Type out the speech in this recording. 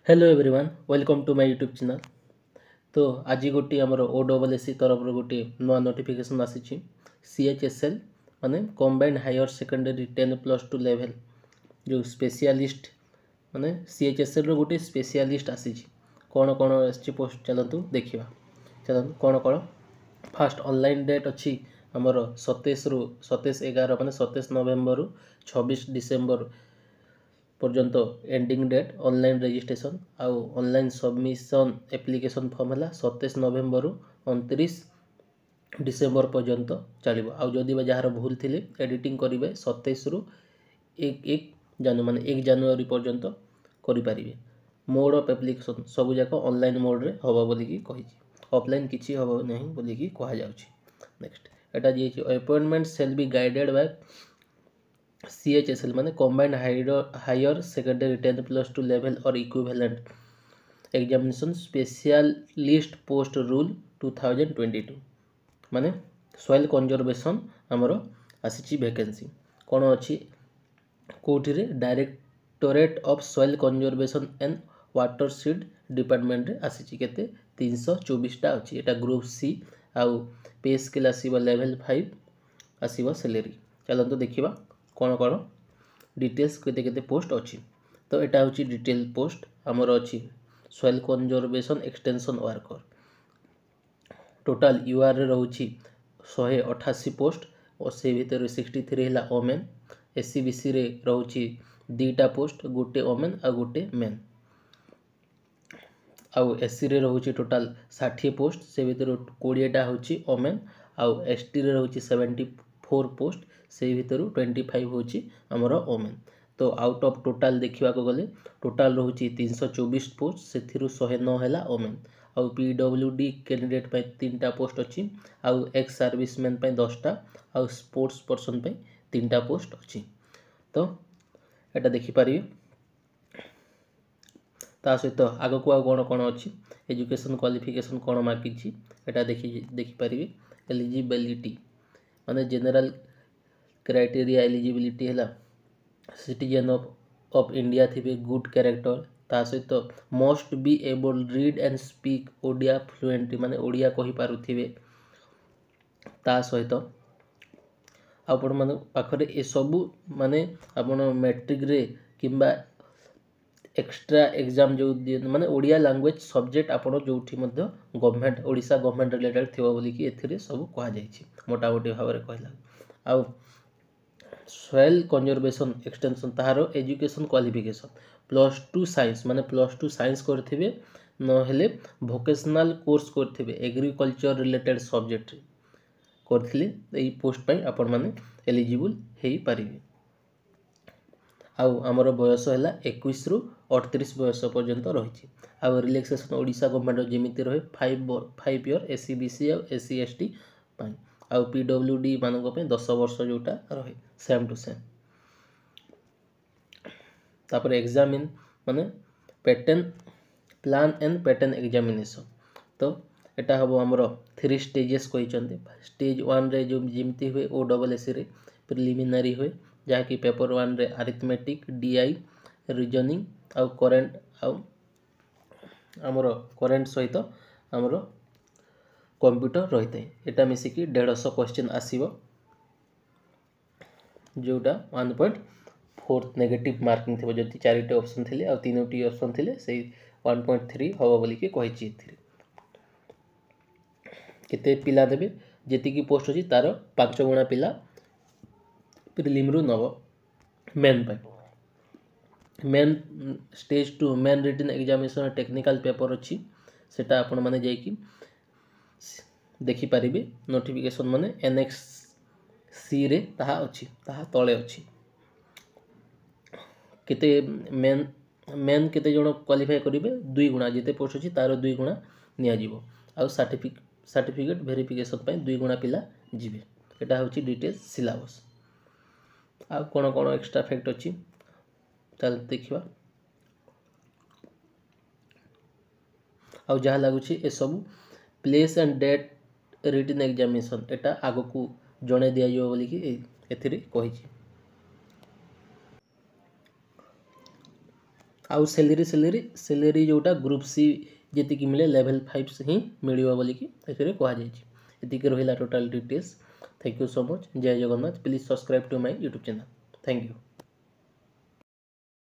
Hello everyone welcome to my YouTube channel. तो आज गोटे आमर ओ डबल एस सी तरफ गोटे नुआ नोटिफिकेशन आसी CHSL माने कंबाइंड हायर सेकेंडरी 10+2 लेवल जो स्पेशलिस्ट माने CHSL रो गोटे स्पेशलिस्ट आसी कौन कौन आसी पोस्ट चलतु देखा चलतु कौन कौन फास्ट ऑनलाइन डेट अच्छी आमर 27 माने 27 नवेम्बर 26 डिसेम्बर पर्यंत एंडिंग डेट ऑनलाइन रजिस्ट्रेशन आउ ऑनलाइन सबमिशन एप्लिकेशन फॉर्म है 27 नवेम्बर 29 डिसेम्बर पर्यंत चलो आउ जदि जार भूल थी एडिटिंग करेंगे 27 रु 1 माने 1 जनवरी पर्यंत करें। मोड ऑफ एप्लिकेशन सब जाक ऑनलाइन मोड रे हबो बोलिकी कही ऑफलाइन किसी हम नहीं बोलिकी कह नेक्स्ट एटा जे appointment shall be guided by CHSL माने कंबाइंड हायर सेकेंडरी 10+2 लेवल और equivalent examination specialist post rule 2022 माने सॉइल कंजर्वेशन आमर आसी वैकेंसी कौन अच्छी कौटी रे directorate of soil conservation and watershed department रे आसी केते 324टा अच्छी एटा ग्रुप सी आउ पे स्केल आसीबो लेवल 5 आसीबो सैलरी चलतो देखिबा कौन कौन डिटेल्स केते केते पोस्ट अच्छी। तो यहाँ हूँ डिटेल पोस्ट आमर अच्छी soil conservation extension worker total UR रे रहउछि 188 पोस्ट और से भीतर 63 है ओमेन SCBC रे रहउछि 2टा पोस्ट गोटे ओमेन आ गोटे मेन आउ SC रे रहउछि टोटाल 60 पोस्ट से भीतर 20टा होछि ओमेन आउ ST रे रहउछि 74 पोस्ट से भीतर 25 होछि हमर ओमेन। तो आउट ऑफ टोटाल देखा गले टोटाल रहउछि 324 पोस्ट से 109 है ओमेन आउ PWD कैंडिडेट पे 3टा पोस्ट अच्छी आउ एक्स सर्विसमैन पे 10टा आउ स्पोर्ट्स पर्सन पे 3टा पोस्ट अच्छी। तो एटा देखि पारिबे ता सहित आग को कौन कौन अच्छी एजुकेशन क्वालिफिकेशन कौन मार्क एटा देखि पारिबे एलिजिबिलिटी माने जनरल क्राइटेरिया एलिजिबिलिटी है सिटीजन ऑफ इंडिया थे गुड कैरेक्टर ता सहित must be able read and speak Odia fluently माने ओडिया कहि पारुथिबे ता सहित आपण माने पाखरे ए सबु माने आपण मैट्रिक रे किंबा एक्स्ट्रा एग्जाम जो माने ओडिया लैंग्वेज सब्जेक्ट आपण जोठी मध्य गवर्नमेंट ओडिशा गवर्नमेंट रिलेटेड थिबो बोली कि एथिरे सब कहा जायछि मोटा मोटी भाव कहला आउ सॉइल कंजर्वेशन एक्सटेंशन तार एजुकेशन क्वालिफिकेशन +2 साइंस माने +2 साइंस करथिबे नहेले वोकेशनल कोर्स करथिबे एग्रीकल्चर रिलेटेड सब्जेक्ट करथिले एई पोस्ट पई आपण माने एलिजिबल हेई पारिबे आउ हमर बयस हैला 21 रु 38 बयस पर्यंत रहिछि आउ रिलैक्सेशन ओडिशा गवर्नमेंट जेमिति रहे 5 ईयर SCBC और SC ST पई आउ PWD मानक पे 10 वर्ष जोटा रहे सेम टू सेम तापर एग्जाम इन माने pattern plan and pattern examination. तो एटा हबो हमरो 3 स्टेजेस कहिचंते स्टेज 1 रे जो जिमती हुए OSS रे प्रिलिमिनरी हुए जहा कि पेपर 1 रे अरिथमेटिक DI रीजनिंग आउ करेंट आउ हमरो करेंट सहित हमरो कंप्यूटर रही है एटा मिसिकी 150 क्वेश्चन आसीबो जोटा 1.4 नेगेटिव मार्किंग थी जदि 4टी ऑप्शन थिले आ 3टी ऑप्शन थिले से 1.3 हबो बोली के कहिछि एथिरे केते पिला देबे जेति की पोस्ट अछि तार 5 गुणा पिला प्रिलिम रु नव मेन पे main stage 2 main written examination technical paper अछि सेटा आपण माने जाय कि देखि पारिबे नोटिफिकेशन माने NX सी रे ताहा अछि ताहा तळे अछि केते मेन केते जण क्वालिफाई करिवे 2 गुणा जेते पोस्ट अछि तार 2 गुणा निया जीवो आ सर्टिफिकेट वेरिफिकेशन पय 2 गुणा पिला जिवे एटा होछि डिटेल्स सिलेबस आ कोन कोन एक्स्ट्रा फैक्ट अछि चल देखिबा आ जहा लागुछि ए सब place and date written examination एटा आगो को जणे दिया जो बोली कि एथिरे कहिछि। आउ सैलरी जोटा ग्रुप सी जी मिले लेवल 5 ही मिल बोलिकी एतिक रहा total details. Thank you so much. जय Jagannath. Please subscribe to my YouTube channel. Thank you.